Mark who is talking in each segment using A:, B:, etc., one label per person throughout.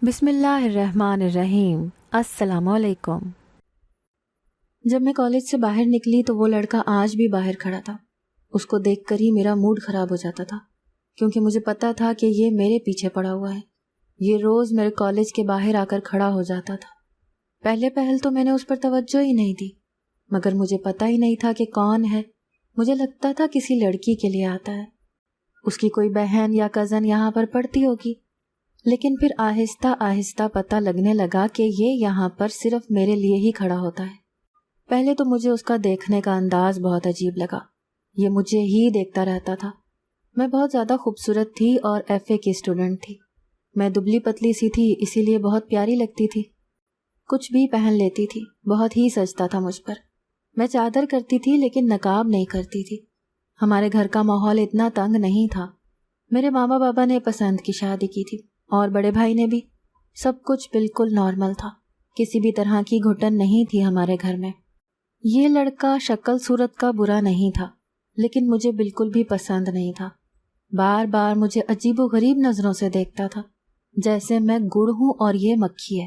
A: بسم اللہ الرحمن الرحیم۔ السلام علیکم۔ جب میں کالج سے باہر نکلی تو وہ لڑکا آج بھی باہر کھڑا تھا۔ اس کو دیکھ کر ہی میرا موڈ خراب ہو جاتا تھا، کیونکہ مجھے پتا تھا کہ یہ میرے پیچھے پڑا ہوا ہے۔ یہ روز میرے کالج کے باہر آ کر کھڑا ہو جاتا تھا۔ پہل تو میں نے اس پر توجہ ہی نہیں دی، مگر مجھے پتا ہی نہیں تھا کہ کون ہے۔ مجھے لگتا تھا کسی لڑکی کے لیے آتا ہے، اس کی کوئی بہن یا کزن یہاں پر پڑھتی ہوگی۔ لیکن پھر آہستہ آہستہ پتہ لگنے لگا کہ یہ یہاں پر صرف میرے لیے ہی کھڑا ہوتا ہے۔ پہلے تو مجھے اس کا دیکھنے کا انداز بہت عجیب لگا۔ یہ مجھے ہی دیکھتا رہتا تھا۔ میں بہت زیادہ خوبصورت تھی اور FA کی اسٹوڈنٹ تھی۔ میں دبلی پتلی سی تھی، اسی لیے بہت پیاری لگتی تھی۔ کچھ بھی پہن لیتی تھی، بہت ہی سجتا تھا مجھ پر۔ میں چادر کرتی تھی لیکن نقاب نہیں کرتی تھی۔ ہمارے گھر کا ماحول اتنا تنگ نہیں تھا۔ میرے ماما بابا نے پسند کی شادی کی تھی اور بڑے بھائی نے بھی۔ سب کچھ بالکل نارمل تھا، کسی بھی طرح کی گھٹن نہیں تھی ہمارے گھر میں۔ یہ لڑکا شکل صورت کا برا نہیں تھا، لیکن مجھے بالکل بھی پسند نہیں تھا۔ بار بار مجھے عجیب و غریب نظروں سے دیکھتا تھا، جیسے میں گڑ ہوں اور یہ مکھی ہے۔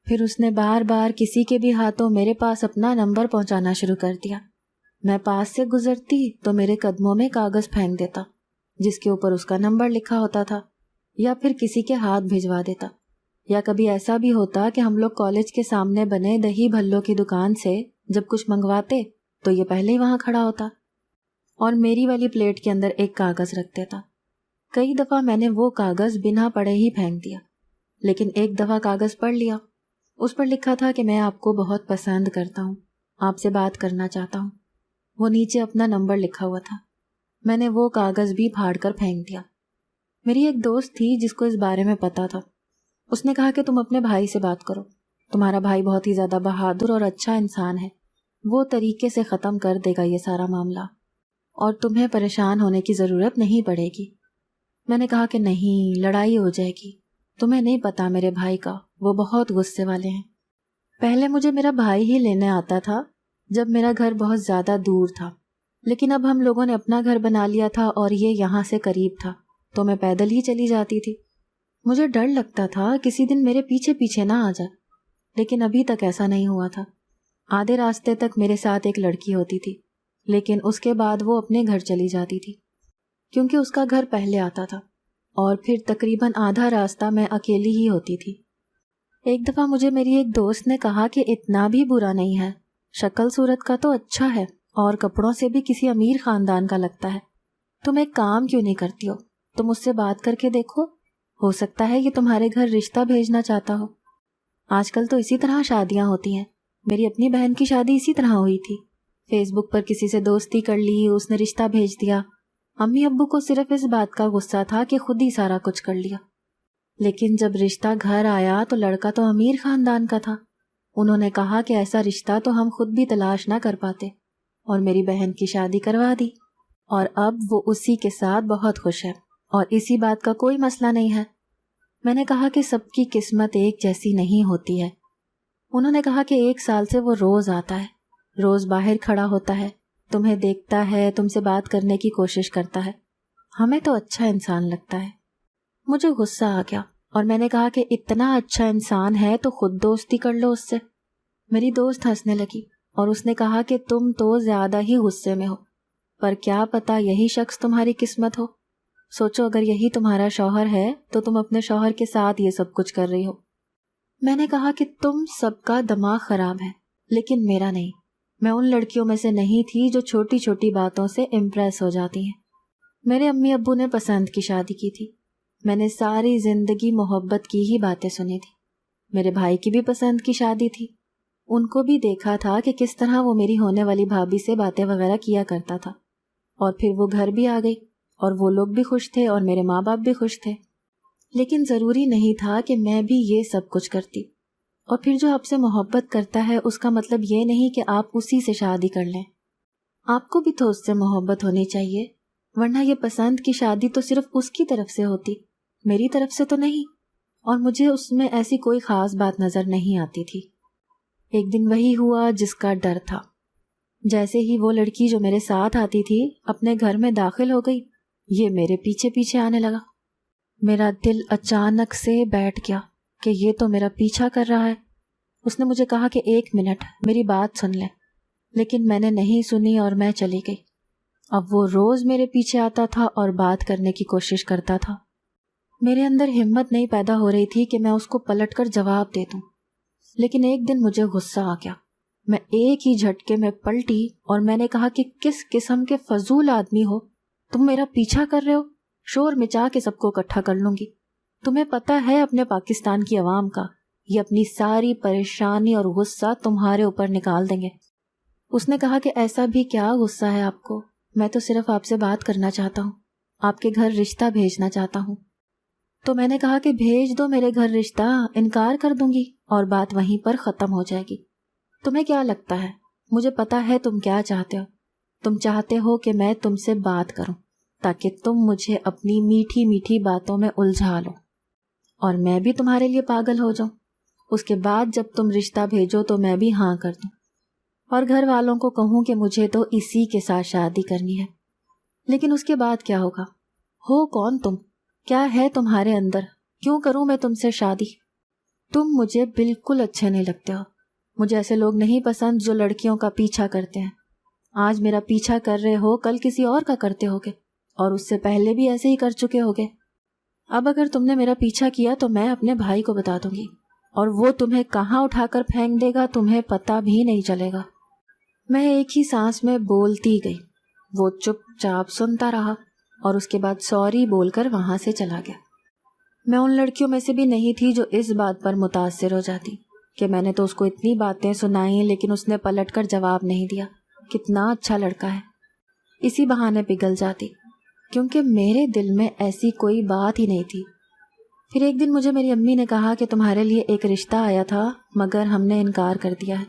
A: پھر اس نے بار بار کسی کے بھی ہاتھوں میرے پاس اپنا نمبر پہنچانا شروع کر دیا۔ میں پاس سے گزرتی تو میرے قدموں میں کاغذ پھینک دیتا جس کے اوپر اس کا نمبر لکھا ہوتا تھا، یا پھر کسی کے ہاتھ بھجوا دیتا۔ یا کبھی ایسا بھی ہوتا کہ ہم لوگ کالج کے سامنے بنے دہی بھلوں کی دکان سے جب کچھ منگواتے تو یہ پہلے ہی وہاں کھڑا ہوتا اور میری والی پلیٹ کے اندر ایک کاغذ رکھ دیتا۔ کئی دفعہ میں نے وہ کاغذ بنا پڑھے ہی پھینک دیا، لیکن ایک دفعہ کاغذ پڑھ لیا۔ اس پر لکھا تھا کہ میں آپ کو بہت پسند کرتا ہوں، آپ سے بات کرنا چاہتا ہوں۔ وہ نیچے اپنا نمبر لکھا ہوا تھا۔ میں نے وہ کاغذ بھی پھاڑ کر پھینک دیا۔ میری ایک دوست تھی جس کو اس بارے میں پتا تھا۔ اس نے کہا کہ تم اپنے بھائی سے بات کرو، تمہارا بھائی بہت ہی زیادہ بہادر اور اچھا انسان ہے، وہ طریقے سے ختم کر دے گا یہ سارا معاملہ، اور تمہیں پریشان ہونے کی ضرورت نہیں پڑے گی۔ میں نے کہا کہ نہیں، لڑائی ہو جائے گی، تمہیں نہیں پتا میرے بھائی کا، وہ بہت غصے والے ہیں۔ پہلے مجھے میرا بھائی ہی لینے آتا تھا جب میرا گھر بہت زیادہ دور تھا، لیکن اب ہم لوگوں نے اپنا گھر بنا لیا تھا اور یہ یہاں سے قریب تھا تو میں پیدل ہی چلی جاتی تھی۔ مجھے ڈر لگتا تھا کسی دن میرے پیچھے پیچھے نہ آ جائے، لیکن ابھی تک ایسا نہیں ہوا تھا۔ آدھے راستے تک میرے ساتھ ایک لڑکی ہوتی تھی، لیکن اس کے بعد وہ اپنے گھر چلی جاتی تھی، کیونکہ اس کا گھر پہلے آتا تھا، اور پھر تقریباً آدھا راستہ میں اکیلی ہی ہوتی تھی۔ ایک دفعہ مجھے میری ایک دوست نے کہا کہ اتنا بھی برا نہیں ہے، شکل صورت کا تو اچھا ہے اور کپڑوں سے بھی کسی امیر خاندان کا لگتا ہے۔ تم ایک کام کیوں نہیں کرتی ہو؟ تم اس سے بات کر کے دیکھو، ہو سکتا ہے کہ تمہارے گھر رشتہ بھیجنا چاہتا ہو۔ آج کل تو اسی طرح شادیاں ہوتی ہیں۔ میری اپنی بہن کی شادی اسی طرح ہوئی تھی۔ فیس بک پر کسی سے دوستی کر لی، اس نے رشتہ بھیج دیا۔ امی ابو کو صرف اس بات کا غصہ تھا کہ خود ہی سارا کچھ کر لیا، لیکن جب رشتہ گھر آیا تو لڑکا تو امیر خاندان کا تھا۔ انہوں نے کہا کہ ایسا رشتہ تو ہم خود بھی تلاش نہ کر پاتے، اور میری بہن کی شادی کروا دی، اور اب وہ اسی کے ساتھ بہت خوش ہے اور اسی بات کا کوئی مسئلہ نہیں ہے۔ میں نے کہا کہ سب کی قسمت ایک جیسی نہیں ہوتی ہے۔ انہوں نے کہا کہ 1 سال سے وہ روز آتا ہے، روز باہر کھڑا ہوتا ہے، تمہیں دیکھتا ہے، تم سے بات کرنے کی کوشش کرتا ہے۔ ہمیں تو اچھا انسان لگتا ہے۔ مجھے غصہ آ گیا اور میں نے کہا کہ اتنا اچھا انسان ہے تو خود دوستی کر لو اس سے۔ میری دوست ہنسنے لگی اور اس نے کہا کہ تم تو زیادہ ہی غصے میں ہو، پر کیا پتا یہی شخص تمہاری قسمت ہو۔ سوچو اگر یہی تمہارا شوہر ہے تو تم اپنے شوہر کے ساتھ یہ سب کچھ کر رہی ہو۔ میں نے کہا کہ تم سب کا دماغ خراب ہے، لیکن میرا نہیں۔ میں ان لڑکیوں میں سے نہیں تھی جو چھوٹی چھوٹی باتوں سے امپریس ہو جاتی ہیں۔ میرے امی ابو نے پسند کی شادی کی تھی۔ میں نے ساری زندگی محبت کی ہی باتیں سنی تھی۔ میرے بھائی کی بھی پسند کی شادی تھی۔ ان کو بھی دیکھا تھا کہ کس طرح وہ میری ہونے والی بھابھی سے باتیں وغیرہ کیا کرتا تھا، اور پھر وہ گھر بھی آ گئی اور وہ لوگ بھی خوش تھے اور میرے ماں باپ بھی خوش تھے۔ لیکن ضروری نہیں تھا کہ میں بھی یہ سب کچھ کرتی۔ اور پھر جو آپ سے محبت کرتا ہے اس کا مطلب یہ نہیں کہ آپ اسی سے شادی کر لیں۔ آپ کو بھی تو اس سے محبت ہونی چاہیے، ورنہ یہ پسند کی شادی تو صرف اس کی طرف سے ہوتی، میری طرف سے تو نہیں۔ اور مجھے اس میں ایسی کوئی خاص بات نظر نہیں آتی تھی۔ ایک دن وہی ہوا جس کا ڈر تھا۔ جیسے ہی وہ لڑکی جو میرے ساتھ آتی تھی اپنے گھر میں داخل ہو گئی، یہ میرے پیچھے پیچھے آنے لگا۔ میرا دل اچانک سے بیٹھ گیا کہ یہ تو میرا پیچھا کر رہا ہے۔ اس نے مجھے کہا کہ 1 منٹ میری بات سن لیں، لیکن میں نے نہیں سنی اور میں چلی گئی۔ اب وہ روز میرے پیچھے آتا تھا اور بات کرنے کی کوشش کرتا تھا۔ میرے اندر ہمت نہیں پیدا ہو رہی تھی کہ میں اس کو پلٹ کر جواب دے دوں، لیکن ایک دن مجھے غصہ آ گیا۔ میں ایک ہی جھٹکے میں پلٹی اور میں نے کہا کہ کس قسم کے فضول آدمی ہو تم، میرا پیچھا کر رہے ہو؟ شور مچا کے سب کو اکٹھا کر لوں گی۔ تمہیں پتہ ہے اپنے پاکستان کی عوام کا، یہ اپنی ساری پریشانی اور غصہ تمہارے اوپر نکال دیں گے۔ اس نے کہا کہ ایسا بھی کیا غصہ ہے آپ کو؟ میں تو صرف آپ سے بات کرنا چاہتا ہوں، آپ کے گھر رشتہ بھیجنا چاہتا ہوں۔ تو میں نے کہا کہ بھیج دو میرے گھر رشتہ، انکار کر دوں گی اور بات وہیں پر ختم ہو جائے گی۔ تمہیں کیا لگتا ہے؟ مجھے پتا ہے تم کیا چاہتے ہو۔ تم چاہتے ہو کہ میں تم سے بات کروں تاکہ تم مجھے اپنی میٹھی میٹھی باتوں میں الجھا لو اور میں بھی تمہارے لیے پاگل ہو جاؤں۔ اس کے بعد جب تم رشتہ بھیجو تو میں بھی ہاں کر دوں اور گھر والوں کو کہوں کہ مجھے تو اسی کے ساتھ شادی کرنی ہے۔ لیکن اس کے بعد کیا ہوگا؟ ہو کون تم؟ کیا ہے تمہارے اندر؟ کیوں کروں میں تم سے شادی؟ تم مجھے بالکل اچھے نہیں لگتے ہو۔ مجھے ایسے لوگ نہیں پسند جو لڑکیوں کا پیچھا کرتے ہیں۔ آج میرا پیچھا کر رہے ہو، کل کسی اور کا کرتے ہوگے اور اس سے پہلے بھی ایسے ہی کر چکے ہوگے۔ اب اگر تم نے میرا پیچھا کیا تو میں اپنے بھائی کو بتا دوں گی اور وہ تمہیں کہاں اٹھا کر پھینک دے گا تمہیں پتہ بھی نہیں چلے گا۔ میں ایک ہی سانس میں بولتی گئی۔ وہ چپ چاپ سنتا رہا اور اس کے بعد سوری بول کر وہاں سے چلا گیا۔ میں ان لڑکیوں میں سے بھی نہیں تھی جو اس بات پر متاثر ہو جاتی کہ میں نے تو اس کو اتنی باتیں سنائیں لیکن اس نے پلٹ کر جواب نہیں دیا، کتنا اچھا لڑکا ہے، اسی بہانے پگھل جاتی، کیونکہ میرے دل میں ایسی کوئی بات ہی نہیں تھی۔ پھر ایک دن مجھے میری امی نے کہا کہ تمہارے لیے ایک رشتہ آیا تھا مگر ہم نے انکار کر دیا ہے۔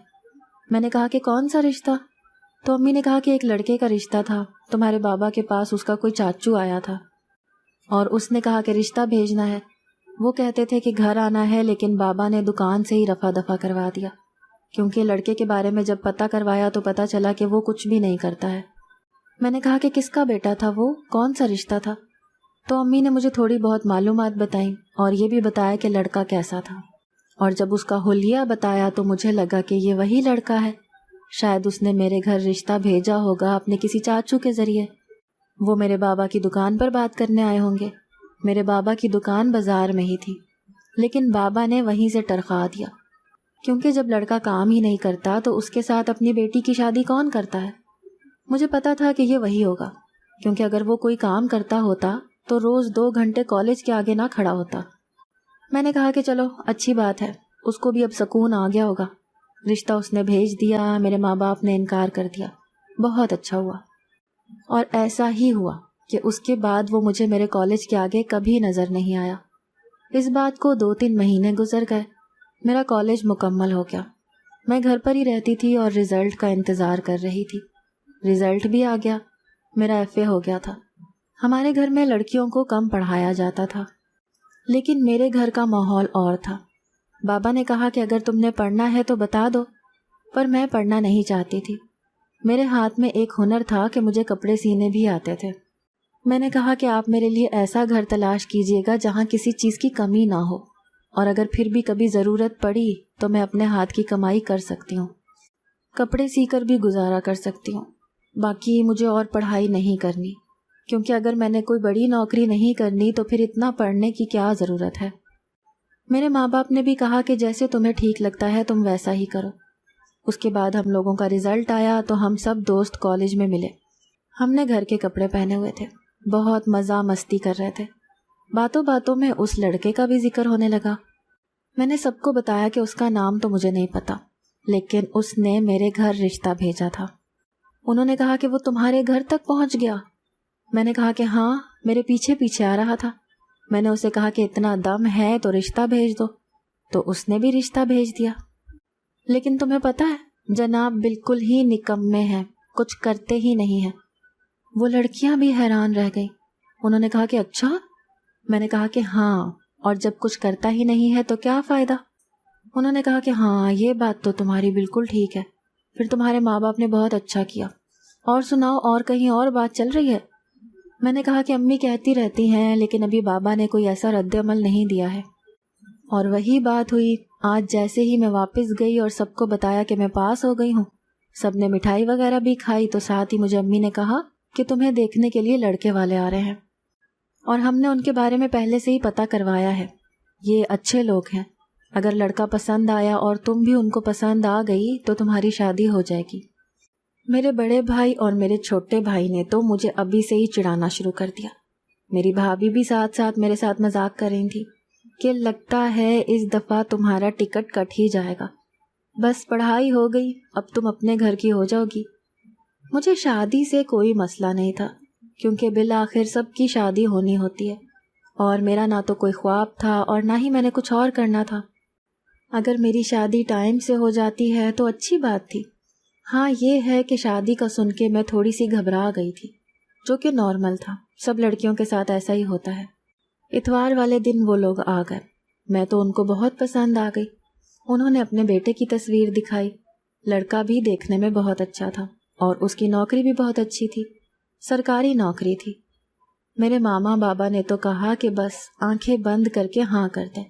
A: میں نے کہا کہ کون سا رشتہ؟ تو امی نے کہا کہ ایک لڑکے کا رشتہ تھا، تمہارے بابا کے پاس اس کا کوئی چاچو آیا تھا اور اس نے کہا کہ رشتہ بھیجنا ہے۔ وہ کہتے تھے کہ گھر آنا ہے لیکن بابا نے دکان سے ہی رفع دفع کروا دیا، کیونکہ لڑکے کے بارے میں جب پتہ کروایا تو پتہ چلا کہ وہ کچھ بھی نہیں کرتا ہے۔ میں نے کہا کہ کس کا بیٹا تھا وہ، کون سا رشتہ تھا؟ تو امی نے مجھے تھوڑی بہت معلومات بتائیں اور یہ بھی بتایا کہ لڑکا کیسا تھا، اور جب اس کا حلیہ بتایا تو مجھے لگا کہ یہ وہی لڑکا ہے۔ شاید اس نے میرے گھر رشتہ بھیجا ہوگا اپنے کسی چاچو کے ذریعے۔ وہ میرے بابا کی دکان پر بات کرنے آئے ہوں گے۔ میرے بابا کی دکان بازار میں ہی تھی لیکن بابا نے وہیں سے ٹرخا دیا، کیونکہ جب لڑکا کام ہی نہیں کرتا تو اس کے ساتھ اپنی بیٹی کی شادی کون کرتا ہے؟ مجھے پتا تھا کہ یہ وہی ہوگا، کیونکہ اگر وہ کوئی کام کرتا ہوتا تو روز 2 گھنٹے کالج کے آگے نہ کھڑا ہوتا۔ میں نے کہا کہ چلو اچھی بات ہے، اس کو بھی اب سکون آ گیا ہوگا، رشتہ اس نے بھیج دیا، میرے ماں باپ نے انکار کر دیا، بہت اچھا ہوا۔ اور ایسا ہی ہوا کہ اس کے بعد وہ مجھے میرے کالج کے آگے کبھی نظر نہیں آیا۔ اس بات کو 2-3 مہینے گزر گئے، میرا کالج مکمل ہو گیا، میں گھر پر ہی رہتی تھی اور رزلٹ کا انتظار کر رہی تھی۔ رزلٹ بھی آ گیا، میرا FA ہو گیا تھا۔ ہمارے گھر میں لڑکیوں کو کم پڑھایا جاتا تھا، لیکن میرے گھر کا ماحول اور تھا۔ بابا نے کہا کہ اگر تم نے پڑھنا ہے تو بتا دو، پر میں پڑھنا نہیں چاہتی تھی۔ میرے ہاتھ میں ایک ہنر تھا کہ مجھے کپڑے سینے بھی آتے تھے۔ میں نے کہا کہ آپ میرے لیے ایسا گھر تلاش کیجیے گا جہاں کسی چیز کی کمی نہ ہو، اور اگر پھر بھی کبھی ضرورت پڑی تو میں اپنے ہاتھ کی کمائی کر سکتی ہوں، کپڑے سی کر بھی گزارا کر سکتی ہوں۔ باقی مجھے اور پڑھائی نہیں کرنی، کیونکہ اگر میں نے کوئی بڑی نوکری نہیں کرنی تو پھر اتنا پڑھنے کی کیا ضرورت ہے۔ میرے ماں باپ نے بھی کہا کہ جیسے تمہیں ٹھیک لگتا ہے تم ویسا ہی کرو۔ اس کے بعد ہم لوگوں کا رزلٹ آیا تو ہم سب دوست کالج میں ملے۔ ہم نے گھر کے کپڑے پہنے ہوئے تھے، بہت مزہ مستی کر رہے تھے۔ باتوں باتوں میں اس لڑکے کا بھی ذکر ہونے لگا۔ میں نے سب کو بتایا کہ اس کا نام تو مجھے نہیں پتا، لیکن اس نے میرے گھر رشتہ بھیجا تھا۔ انہوں نے کہا کہ وہ تمہارے گھر تک پہنچ گیا؟ میں نے کہا کہ ہاں، میرے پیچھے پیچھے آ رہا تھا۔ میں نے اسے کہا کہ اتنا دم ہے تو رشتہ بھیج دو، تو اس نے بھی رشتہ بھیج دیا۔ لیکن تمہیں پتہ ہے جناب بالکل ہی نکمے ہیں، کچھ کرتے ہی نہیں ہیں۔ وہ لڑکیاں بھی حیران رہ گئیں۔ انہوں نے کہا کہ اچھا؟ میں نے کہا کہ ہاں، اور جب کچھ کرتا ہی نہیں ہے تو کیا فائدہ؟ انہوں نے کہا کہ ہاں یہ بات تو تمہاری بالکل ٹھیک ہے، پھر تمہارے ماں باپ نے بہت اچھا کیا۔ اور سناؤ، اور کہیں اور بات چل رہی ہے؟ میں نے کہا کہ امی کہتی رہتی ہیں لیکن ابھی بابا نے کوئی ایسا رد عمل نہیں دیا ہے۔ اور وہی بات ہوئی آج، جیسے ہی میں واپس گئی اور سب کو بتایا کہ میں پاس ہو گئی ہوں، سب نے مٹھائی وغیرہ بھی کھائی، تو ساتھ ہی مجھے امی نے کہا کہ تمہیں دیکھنے کے لیے لڑکے والے آ رہے ہیں، اور ہم نے ان کے بارے میں پہلے سے ہی پتہ کروایا ہے، یہ اچھے لوگ ہیں، اگر لڑکا پسند آیا اور تم بھی ان کو پسند آ گئی تو تمہاری شادی ہو جائے گی۔ میرے بڑے بھائی اور میرے چھوٹے بھائی نے تو مجھے ابھی سے ہی چڑھانا شروع کر دیا۔ میری بھابھی بھی ساتھ ساتھ میرے ساتھ مذاق کر رہی تھی کہ لگتا ہے اس دفعہ تمہارا ٹکٹ کٹ ہی جائے گا، بس پڑھائی ہو گئی، اب تم اپنے گھر کی ہو جاؤ گی۔ مجھے شادی سے کوئی مسئلہ نہیں تھا، کیونکہ بالآخر سب کی شادی ہونی ہوتی ہے، اور میرا نہ تو کوئی خواب تھا اور نہ ہی میں نے کچھ اور کرنا تھا۔ اگر میری شادی ٹائم سے ہو جاتی ہے تو اچھی بات تھی۔ ہاں یہ ہے کہ شادی کا سن کے میں تھوڑی سی گھبرا گئی تھی، جو کہ نارمل تھا، سب لڑکیوں کے ساتھ ایسا ہی ہوتا ہے۔ اتوار والے دن وہ لوگ آ گئے، میں تو ان کو بہت پسند آ گئی۔ انہوں نے اپنے بیٹے کی تصویر دکھائی، لڑکا بھی دیکھنے میں بہت اچھا تھا اور اس کی نوکری بھی بہت اچھی تھی، سرکاری نوکری تھی۔ میرے ماما بابا نے تو کہا کہ بس آنکھیں بند کر کے ہاں کر دیں،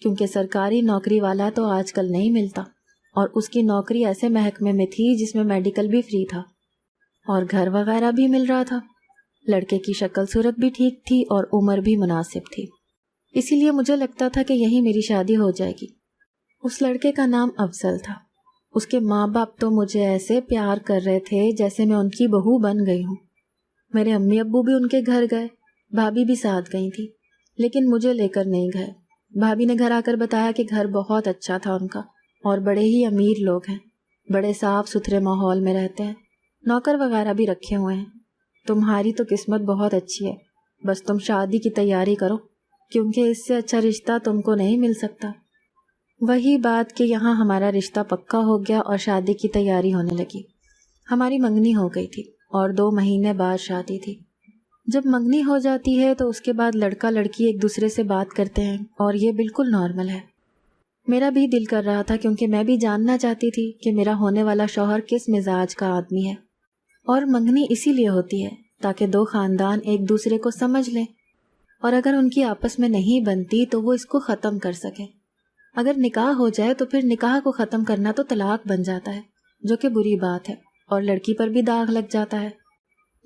A: کیونکہ سرکاری نوکری والا تو آج کل نہیں ملتا، اور اس کی نوکری ایسے محکمے میں تھی جس میں میڈیکل بھی فری تھا اور گھر وغیرہ بھی مل رہا تھا، لڑکے کی شکل صورت بھی ٹھیک تھی اور عمر بھی مناسب تھی، اسی لیے مجھے لگتا تھا کہ یہی میری شادی ہو جائے گی۔ اس لڑکے کا نام افضل تھا۔ اس کے ماں باپ تو مجھے ایسے پیار کر رہے تھے جیسے میں ان کی بہو بن گئی ہوں۔ میرے امی ابو بھی ان کے گھر گئے، بھابھی بھی ساتھ گئی تھی، لیکن مجھے لے کر نہیں گئے۔ بھابھی نے گھر آ کر بتایا کہ گھر بہت اچھا تھا ان کا، اور بڑے ہی امیر لوگ ہیں، بڑے صاف ستھرے ماحول میں رہتے ہیں، نوکر وغیرہ بھی رکھے ہوئے ہیں۔ تمہاری تو قسمت بہت اچھی ہے، بس تم شادی کی تیاری کرو، کیونکہ اس سے اچھا رشتہ تم کو نہیں مل سکتا۔ وہی بات کہ یہاں ہمارا رشتہ پکا ہو گیا اور شادی کی تیاری ہونے لگی۔ ہماری منگنی ہو گئی تھی اور 2 مہینے بعد شادی تھی۔ جب منگنی ہو جاتی ہے تو اس کے بعد لڑکا لڑکی ایک دوسرے سے بات کرتے ہیں، اور یہ بالکل نارمل ہے۔ میرا بھی دل کر رہا تھا، کیونکہ میں بھی جاننا چاہتی تھی کہ میرا ہونے والا شوہر کس مزاج کا آدمی ہے، اور منگنی اسی لیے ہوتی ہے تاکہ 2 خاندان ایک دوسرے کو سمجھ لیں، اور اگر ان کی آپس میں نہیں بنتی تو وہ اس کو ختم کر سکیں۔ اگر نکاح ہو جائے تو پھر نکاح کو ختم کرنا تو طلاق بن جاتا ہے، جو کہ بری بات ہے، اور لڑکی پر بھی داغ لگ جاتا ہے۔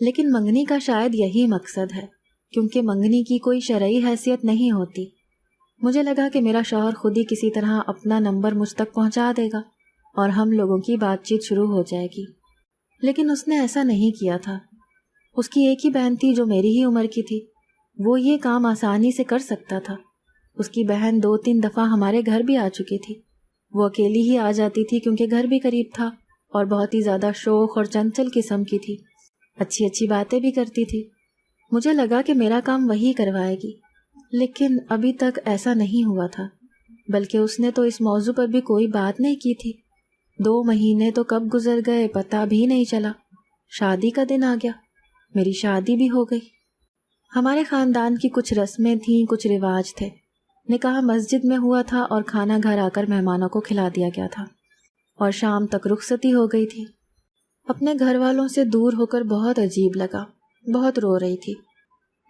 A: لیکن منگنی کا شاید یہی مقصد ہے، کیونکہ منگنی کی کوئی شرعی حیثیت نہیں ہوتی۔ مجھے لگا کہ میرا شوہر خود ہی کسی طرح اپنا نمبر مجھ تک پہنچا دے گا اور ہم لوگوں کی بات چیت شروع ہو جائے گی، لیکن اس نے ایسا نہیں کیا تھا۔ اس کی ایک ہی بہن تھی جو میری ہی عمر کی تھی، وہ یہ کام آسانی سے کر سکتا تھا۔ اس کی بہن 2-3 دفعہ ہمارے گھر بھی آ چکی تھی، وہ اکیلی ہی آ جاتی تھی کیونکہ گھر بھی قریب تھا، اور بہت ہی زیادہ شوخ اور چنچل قسم کی تھی، اچھی اچھی باتیں بھی کرتی تھی۔ مجھے لگا کہ میرا کام وہی کروائے گی، لیکن ابھی تک ایسا نہیں ہوا تھا، بلکہ اس نے تو اس موضوع پر بھی کوئی بات نہیں کی تھی۔ 2 مہینے تو کب گزر گئے پتہ بھی نہیں چلا۔ شادی کا دن آ گیا، میری شادی بھی ہو گئی۔ ہمارے خاندان کی کچھ رسمیں تھیں، کچھ رواج تھے۔ نکاح مسجد میں ہوا تھا اور کھانا گھر آ کر مہمانوں کو کھلا دیا گیا تھا، اور شام تک رخصتی ہو گئی تھی۔ اپنے گھر والوں سے دور ہو کر بہت عجیب لگا، بہت رو رہی تھی،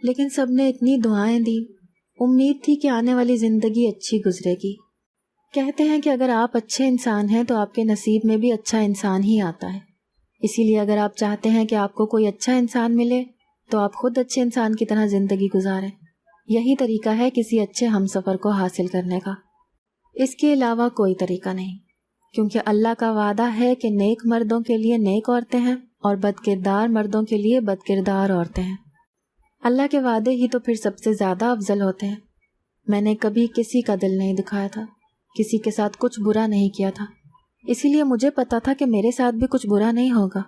A: لیکن سب نے اتنی دعائیں دیں، امید تھی کہ آنے والی زندگی اچھی گزرے گی۔ کہتے ہیں کہ اگر آپ اچھے انسان ہیں تو آپ کے نصیب میں بھی اچھا انسان ہی آتا ہے، اسی لیے اگر آپ چاہتے ہیں کہ آپ کو کوئی اچھا انسان ملے تو آپ خود اچھے انسان کی طرح زندگی گزاریں۔ یہی طریقہ ہے کسی اچھے ہمسفر کو حاصل کرنے کا، اس کے علاوہ کوئی طریقہ نہیں، کیونکہ اللہ کا وعدہ ہے کہ نیک مردوں کے لیے نیک عورتیں ہیں اور بد کردار مردوں کے لیے بد کردار عورتیں ہیں۔ اللہ کے وعدے ہی تو پھر سب سے زیادہ افضل ہوتے ہیں۔ میں نے کبھی کسی کا دل نہیں دکھایا تھا، کسی کے ساتھ کچھ برا نہیں کیا تھا، اسی لیے مجھے پتا تھا کہ میرے ساتھ بھی کچھ برا نہیں ہوگا۔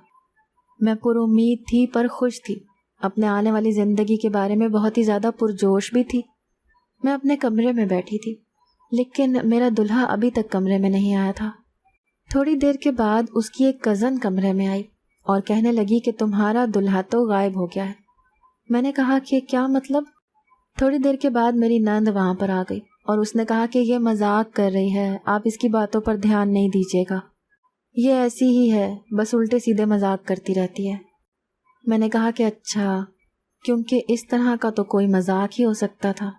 A: میں پر امید تھی، پر خوش تھی، اپنے آنے والی زندگی کے بارے میں بہت ہی زیادہ پرجوش بھی تھی۔ میں اپنے کمرے میں بیٹھی تھی، لیکن میرا دلہا ابھی تک کمرے میں نہیں آیا تھا۔ تھوڑی دیر کے بعد اس کی ایک کزن کمرے میں آئی اور کہنے لگی کہ تمہارا دلہا تو غائب ہو گیا ہے۔ میں نے کہا کہ کیا مطلب؟ تھوڑی دیر کے بعد میری نند وہاں پر آ گئی اور اس نے کہا کہ یہ مذاق کر رہی ہے، آپ اس کی باتوں پر دھیان نہیں دیجیے گا، یہ ایسی ہی ہے، بس الٹے سیدھے مذاق کرتی رہتی ہے۔ میں نے کہا کہ اچھا، کیونکہ اس طرح کا تو کوئی مذاق ہی ہو سکتا تھا۔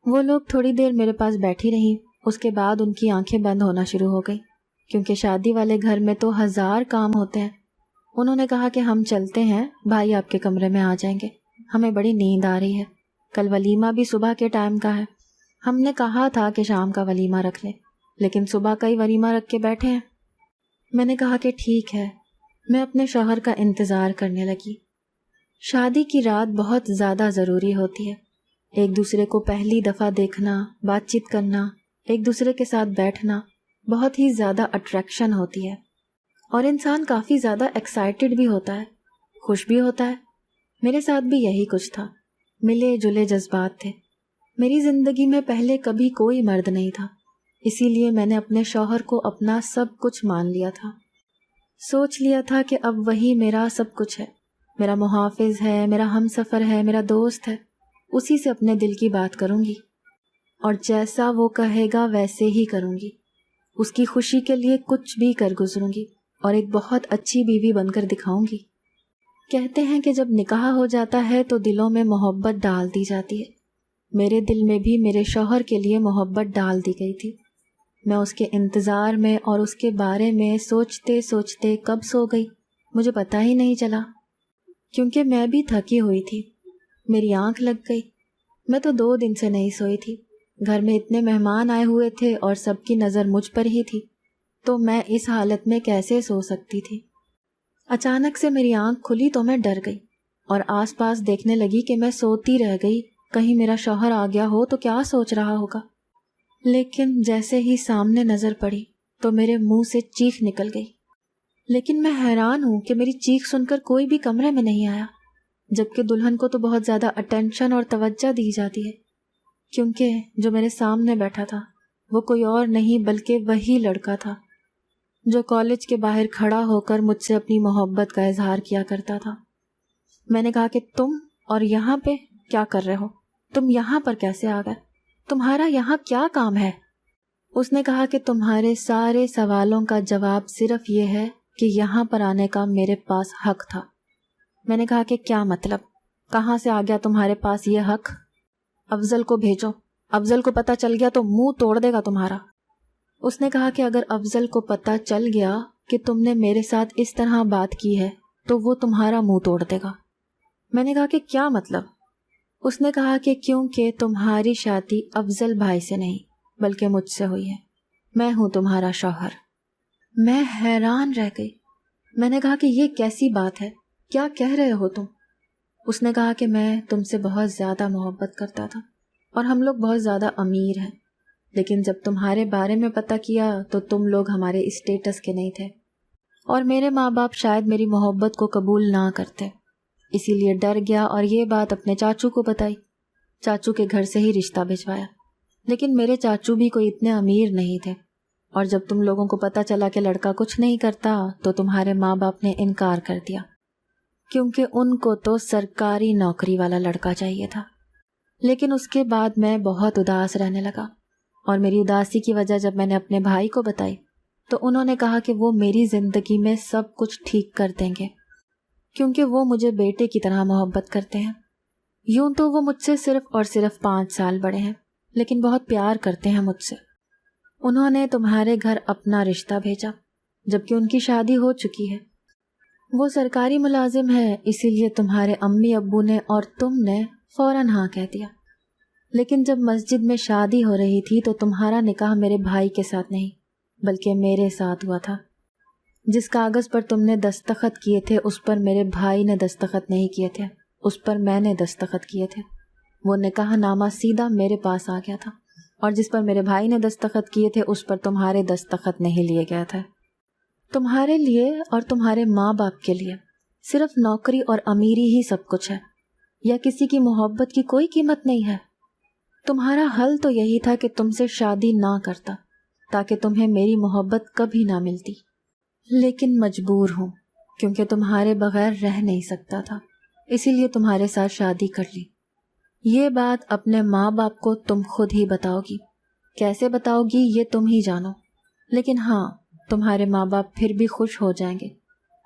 A: وہ لوگ تھوڑی دیر میرے پاس بیٹھی رہی، اس کے بعد ان کی آنکھیں بند ہونا شروع ہو گئی، کیونکہ شادی والے گھر میں تو 1000 کام ہوتے ہیں۔ انہوں نے کہا کہ ہم چلتے ہیں، بھائی آپ کے کمرے میں آ جائیں گے، ہمیں بڑی نیند آ رہی ہے، کل ولیمہ بھی صبح کے ٹائم کا ہے۔ ہم نے کہا تھا کہ شام کا ولیمہ رکھ لیں، لیکن صبح کا ہی ولیمہ رکھ کے بیٹھے ہیں۔ میں نے کہا کہ ٹھیک ہے، میں اپنے شوہر کا انتظار کرنے لگی۔ شادی کی رات بہت زیادہ ضروری ہوتی ہے، ایک دوسرے کو پہلی دفعہ دیکھنا، بات چیت کرنا، ایک دوسرے کے ساتھ بیٹھنا بہت ہی زیادہ اٹریکشن ہوتی ہے، اور انسان کافی زیادہ ایکسائٹڈ بھی ہوتا ہے، خوش بھی ہوتا ہے۔ میرے ساتھ بھی یہی کچھ تھا، ملے جلے جذبات تھے۔ میری زندگی میں پہلے کبھی کوئی مرد نہیں تھا، اسی لیے میں نے اپنے شوہر کو اپنا سب کچھ مان لیا تھا، سوچ لیا تھا کہ اب وہی میرا سب کچھ ہے، میرا محافظ ہے، میرا ہم سفر ہے، میرا دوست ہے، اسی سے اپنے دل کی بات کروں گی، اور جیسا وہ کہے گا ویسے ہی کروں گی، اس کی خوشی کے لیے کچھ بھی کر گزروں گی، اور ایک بہت اچھی بیوی بن کر دکھاؤں گی۔ کہتے ہیں کہ جب نکاح ہو جاتا ہے تو دلوں میں محبت ڈال دی جاتی ہے، میرے دل میں بھی میرے شوہر کے لیے محبت ڈال دی گئی تھی۔ میں اس کے انتظار میں اور اس کے بارے میں سوچتے سوچتے کب سو گئی مجھے پتہ ہی نہیں چلا، کیونکہ میں بھی تھکی ہوئی تھی، میری آنکھ لگ گئی۔ میں تو 2 دن سے نہیں سوئی تھی، گھر میں اتنے مہمان آئے ہوئے تھے اور سب کی نظر مجھ پر ہی تھی، تو میں اس حالت میں کیسے سو سکتی تھی؟ اچانک سے میری آنکھ کھلی تو میں ڈر گئی اور آس پاس دیکھنے لگی کہ میں سوتی رہ گئی، کہیں میرا شوہر آ گیا ہو تو کیا سوچ رہا ہوگا۔ لیکن جیسے ہی سامنے نظر پڑی تو میرے منہ سے چیخ نکل گئی، لیکن میں حیران ہوں کہ میری چیخ سن کر کوئی بھی کمرے میں نہیں آیا، جبکہ دلہن کو تو بہت زیادہ اٹینشن اور توجہ دی جاتی ہے، کیونکہ جو میرے سامنے بیٹھا تھا وہ کوئی اور نہیں بلکہ وہی لڑکا تھا جو کالج کے باہر کھڑا ہو کر مجھ سے اپنی محبت کا اظہار کیا کرتا تھا۔ میں نے کہا کہ تم اور یہاں پہ کیا کر رہے ہو؟ تم یہاں پر کیسے آ گئے؟ تمہارا یہاں کیا کام ہے؟ اس نے کہا کہ تمہارے سارے سوالوں کا جواب صرف یہ ہے کہ یہاں پر آنے کا میرے پاس حق تھا۔ میں نے کہا کہ کیا مطلب؟ کہاں سے آ گیا تمہارے پاس یہ حق؟ افضل کو بھیجو، افضل کو پتہ چل گیا تو منہ توڑ دے گا تمہارا۔ اس نے کہا کہ اگر افضل کو پتہ چل گیا کہ تم نے میرے ساتھ اس طرح بات کی ہے تو وہ تمہارا منہ توڑ دے گا۔ میں نے کہا کہ کیا مطلب؟ اس نے کہا کہ کیونکہ تمہاری شادی افضل بھائی سے نہیں بلکہ مجھ سے ہوئی ہے، میں ہوں تمہارا شوہر۔ میں حیران رہ گئی، میں نے کہا کہ یہ کیسی بات ہے، کیا کہہ رہے ہو تم؟ اس نے کہا کہ میں تم سے بہت زیادہ محبت کرتا تھا اور ہم لوگ بہت زیادہ امیر ہیں، لیکن جب تمہارے بارے میں پتہ کیا تو تم لوگ ہمارے اسٹیٹس کے نہیں تھے، اور میرے ماں باپ شاید میری محبت کو قبول نہ کرتے، اسی لیے ڈر گیا اور یہ بات اپنے چاچو کو بتائی، چاچو کے گھر سے ہی رشتہ بھجوایا، لیکن میرے چاچو بھی کوئی اتنے امیر نہیں تھے، اور جب تم لوگوں کو پتہ چلا کہ لڑکا کچھ نہیں کرتا تو تمہارے ماں باپ نے انکار کر دیا، کیونکہ ان کو تو سرکاری نوکری والا لڑکا چاہیے تھا۔ لیکن اس کے بعد میں بہت اداس رہنے لگا، اور میری اداسی کی وجہ جب میں نے اپنے بھائی کو بتائی تو انہوں نے کہا کہ وہ میری زندگی میں سب کچھ ٹھیک کر دیں گے، کیونکہ وہ مجھے بیٹے کی طرح محبت کرتے ہیں۔ یوں تو وہ مجھ سے صرف اور صرف 5 سال بڑے ہیں، لیکن بہت پیار کرتے ہیں مجھ سے۔ انہوں نے تمہارے گھر اپنا رشتہ بھیجا جبکہ ان کی شادی ہو چکی ہے، وہ سرکاری ملازم ہے، اسی لیے تمہارے امی ابو نے اور تم نے فوراً ہاں کہہ دیا۔ لیکن جب مسجد میں شادی ہو رہی تھی تو تمہارا نکاح میرے بھائی کے ساتھ نہیں بلکہ میرے ساتھ ہوا تھا۔ جس کاغذ پر تم نے دستخط کیے تھے اس پر میرے بھائی نے دستخط نہیں کیے تھے، اس پر میں نے دستخط کیے تھے۔ وہ نکاح نامہ سیدھا میرے پاس آ گیا تھا، اور جس پر میرے بھائی نے دستخط کیے تھے اس پر تمہارے دستخط نہیں لیے گئے تھے۔ تمہارے لیے اور تمہارے ماں باپ کے لیے صرف نوکری اور امیری ہی سب کچھ ہے، یا کسی کی محبت کی کوئی قیمت نہیں ہے۔ تمہارا حل تو یہی تھا کہ تم سے شادی نہ کرتا تاکہ تمہیں میری محبت کبھی نہ ملتی، لیکن مجبور ہوں کیونکہ تمہارے بغیر رہ نہیں سکتا تھا، اسی لیے تمہارے ساتھ شادی کر لی۔ یہ بات اپنے ماں باپ کو تم خود ہی بتاؤ گی، کیسے بتاؤ گی یہ تم ہی جانو، لیکن ہاں تمہارے ماں باپ پھر بھی خوش ہو جائیں گے،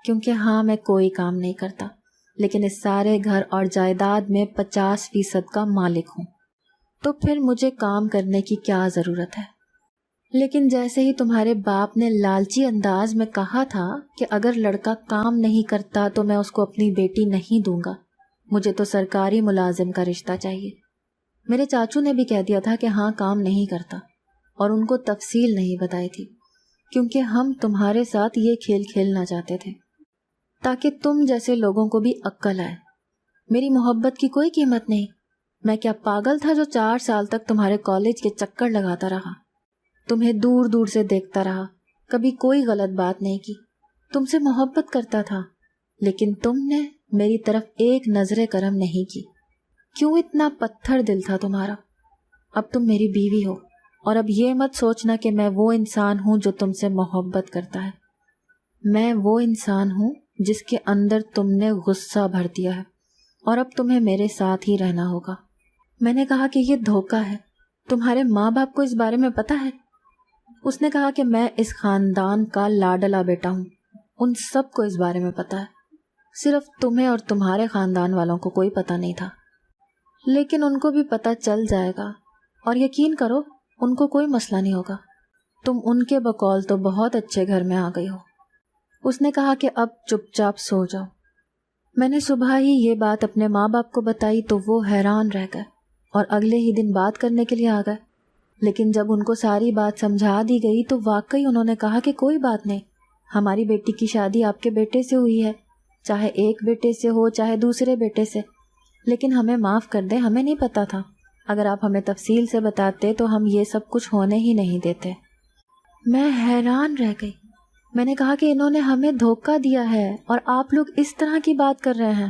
A: کیونکہ ہاں میں کوئی کام نہیں کرتا لیکن اس سارے گھر اور جائیداد میں 50% کا مالک ہوں۔ تو پھر مجھے کام کرنے کی کیا ضرورت ہے؟ لیکن جیسے ہی تمہارے باپ نے لالچی انداز میں کہا تھا کہ اگر لڑکا کام نہیں کرتا تو میں اس کو اپنی بیٹی نہیں دوں گا، مجھے تو سرکاری ملازم کا رشتہ چاہیے، میرے چاچو نے بھی کہہ دیا تھا کہ ہاں کام نہیں کرتا، اور ان کو تفصیل نہیں بتائی تھی، کیونکہ ہم تمہارے ساتھ یہ کھیل کھیلنا چاہتے تھے تاکہ تم جیسے لوگوں کو بھی عقل آئے۔ میری محبت کی کوئی قیمت نہیں، میں کیا پاگل تھا جو 4 سال تک تمہارے کالج کے چکر لگاتا رہا، تمہیں دور دور سے دیکھتا رہا، کبھی کوئی غلط بات نہیں کی، تم سے محبت کرتا تھا، لیکن تم نے میری طرف ایک نظر کرم نہیں کی۔ کیوں اتنا پتھر دل تھا تمہارا؟ اب تم میری بیوی ہو، اور اب یہ مت سوچنا کہ میں وہ انسان ہوں جو تم سے محبت کرتا ہے۔ میں وہ انسان ہوں جس کے اندر تم نے غصہ بھر دیا ہے، اور اب تمہیں میرے ساتھ ہی رہنا ہوگا۔ میں نے کہا کہ یہ دھوکہ ہے، تمہارے ماں باپ کو اس بارے میں پتہ ہے؟ اس نے کہا کہ میں اس خاندان کا لاڈلا بیٹا ہوں، ان سب کو اس بارے میں پتہ ہے، صرف تمہیں اور تمہارے خاندان والوں کو کوئی پتہ نہیں تھا، لیکن ان کو بھی پتہ چل جائے گا، اور یقین کرو ان کو کوئی مسئلہ نہیں ہوگا، تم ان کے بقول تو بہت اچھے گھر میں آ گئی ہو۔ اس نے کہا کہ اب چپ چاپ سو جاؤ۔ میں نے صبح ہی یہ بات اپنے ماں باپ کو بتائی تو وہ حیران رہ گئے اور اگلے ہی دن بات کرنے کے لیے آ گئے، لیکن جب ان کو ساری بات سمجھا دی گئی تو واقعی انہوں نے کہا کہ کوئی بات نہیں، ہماری بیٹی کی شادی آپ کے بیٹے سے ہوئی ہے، چاہے ایک بیٹے سے ہو چاہے دوسرے بیٹے سے، لیکن ہمیں معاف کر دیں، ہمیں نہیں پتا تھا، اگر آپ ہمیں تفصیل سے بتاتے تو ہم یہ سب کچھ ہونے ہی نہیں دیتے۔ میں حیران رہ گئی، میں نے کہا کہ انہوں نے ہمیں دھوکہ دیا ہے اور آپ لوگ اس طرح کی بات کر رہے ہیں۔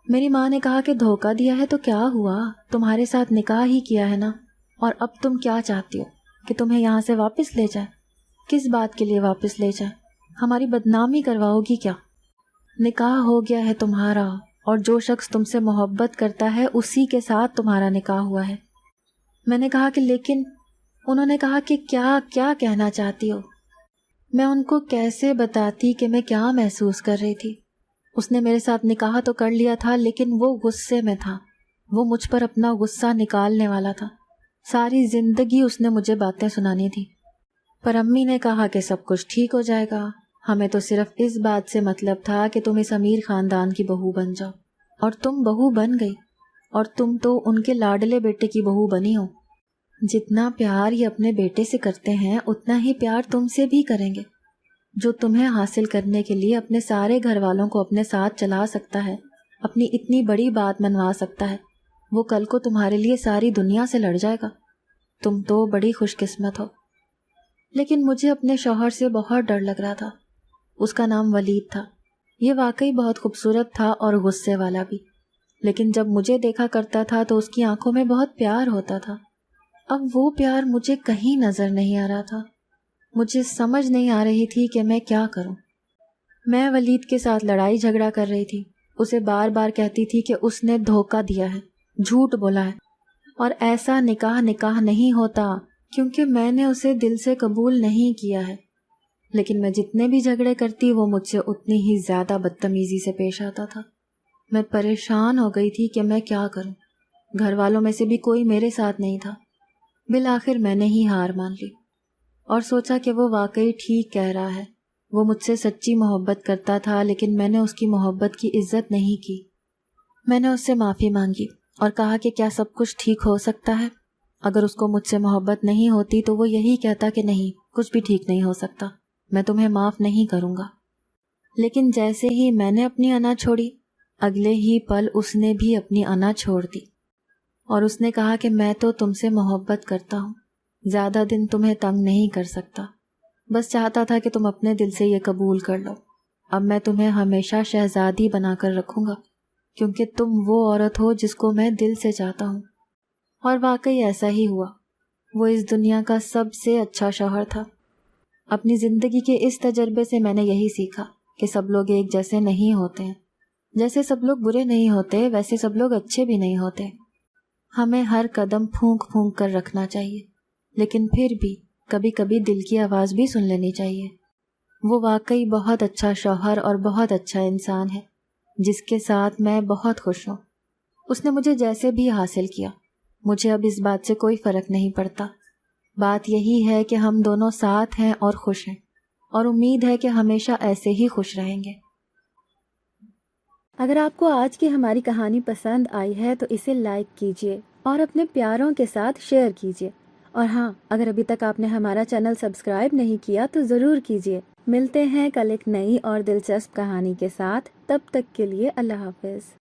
A: میری ماں نے کہا کہ دھوکہ دیا ہے تو کیا ہوا، تمہارے ساتھ نکاح ہی کیا ہے نا، اور اب تم کیا چاہتی ہو کہ تمہیں یہاں سے واپس لے جائے؟ کس بات کے لیے واپس لے جائے؟ ہماری بدنامی کرواؤ گی کیا؟ نکاح ہو گیا ہے تمہارا، اور جو شخص تم سے محبت کرتا ہے اسی کے ساتھ تمہارا نکاح ہوا ہے۔ میں نے کہا کہ لیکن انہوں نے کہا کہ کیا کیا کہنا چاہتی ہو؟ میں ان کو کیسے بتاتی کہ میں کیا محسوس کر رہی تھی؟ اس نے میرے ساتھ نکاح تو کر لیا تھا لیکن وہ غصے میں تھا، وہ مجھ پر اپنا غصہ نکالنے والا تھا، ساری زندگی اس نے مجھے باتیں سنانی تھی۔ پر امی نے کہا کہ سب کچھ ٹھیک ہو جائے گا، ہمیں تو صرف اس بات سے مطلب تھا کہ تم اس امیر خاندان کی بہو بن جاؤ، اور تم بہو بن گئی، اور تم تو ان کے لاڈلے بیٹے کی بہو بنی ہو۔ جتنا پیار یہ اپنے بیٹے سے کرتے ہیں اتنا ہی پیار تم سے بھی کریں گے۔ جو تمہیں حاصل کرنے کے لیے اپنے سارے گھر والوں کو اپنے ساتھ چلا سکتا ہے، اپنی اتنی بڑی بات منوا سکتا ہے، وہ کل کو تمہارے لیے ساری دنیا سے لڑ جائے گا۔ تم تو بڑی خوش قسمت ہو۔ لیکن مجھے اپنے شوہر سے بہت ڈر لگ رہا تھا۔ اس کا نام ولید تھا، یہ واقعی بہت خوبصورت تھا اور غصے والا بھی، لیکن جب مجھے دیکھا کرتا تھا تو اس کی آنکھوں میں بہت پیار ہوتا تھا۔ اب وہ پیار مجھے کہیں نظر نہیں آ رہا تھا، مجھے سمجھ نہیں آ رہی تھی کہ میں کیا کروں۔ میں ولید کے ساتھ لڑائی جھگڑا کر رہی تھی، اسے بار بار کہتی تھی کہ اس نے دھوکہ دیا ہے، جھوٹ بولا ہے، اور ایسا نکاح نہیں ہوتا کیونکہ میں نے اسے دل سے قبول نہیں کیا ہے۔ لیکن میں جتنے بھی جھگڑے کرتی وہ مجھ سے اتنی ہی زیادہ بدتمیزی سے پیش آتا تھا۔ میں پریشان ہو گئی تھی کہ میں کیا کروں، گھر والوں میں سے بھی کوئی میرے ساتھ نہیں تھا۔ بالآخر میں نے ہی ہار مان لی اور سوچا کہ وہ واقعی ٹھیک کہہ رہا ہے، وہ مجھ سے سچی محبت کرتا تھا، لیکن میں نے اس کی محبت کی عزت نہیں کی۔ میں نے اس سے معافی مانگی اور کہا کہ کیا سب کچھ ٹھیک ہو سکتا ہے؟ اگر اس کو مجھ سے محبت نہیں ہوتی تو وہ یہی کہتا کہ نہیں، کچھ بھی ٹھیک نہیں ہو سکتا، میں تمہیں معاف نہیں کروں گا۔ لیکن جیسے ہی میں نے اپنی انا چھوڑی، اگلے ہی پل اس نے بھی اپنی انا چھوڑ دی، اور اس نے کہا کہ میں تو تم سے محبت کرتا ہوں، زیادہ دن تمہیں تنگ نہیں کر سکتا، بس چاہتا تھا کہ تم اپنے دل سے یہ قبول کر لو، اب میں تمہیں ہمیشہ شہزادی بنا کر رکھوں گا، کیونکہ تم وہ عورت ہو جس کو میں دل سے چاہتا ہوں۔ اور واقعی ایسا ہی ہوا، وہ اس دنیا کا سب سے اچھا شوہر تھا۔ اپنی زندگی کے اس تجربے سے میں نے یہی سیکھا کہ سب لوگ ایک جیسے نہیں ہوتے ہیں، جیسے سب لوگ برے نہیں ہوتے ویسے سب لوگ اچھے بھی نہیں ہوتے۔ ہمیں ہر قدم پھونک پھونک کر رکھنا چاہیے، لیکن پھر بھی کبھی کبھی دل کی آواز بھی سن لینی چاہیے۔ وہ واقعی بہت اچھا شوہر اور بہت اچھا انسان ہے جس کے ساتھ میں بہت خوش ہوں۔ اس نے مجھے جیسے بھی حاصل کیا، مجھے اب اس بات سے کوئی فرق نہیں پڑتا. بات یہی ہے کہ ہم دونوں ساتھ ہیں اور خوش ہیں، اور امید ہے کہ ہمیشہ ایسے ہی خوش رہیں گے. اگر آپ کو آج کی ہماری کہانی پسند آئی ہے تو اسے لائک کیجیے اور اپنے پیاروں کے ساتھ شیئر کیجیے. اور ہاں، اگر ابھی تک آپ نے ہمارا چینل سبسکرائب نہیں کیا تو ضرور کیجیے. ملتے ہیں کل ایک نئی اور دلچسپ کہانی کے ساتھ. تب تک کے لیے اللہ حافظ.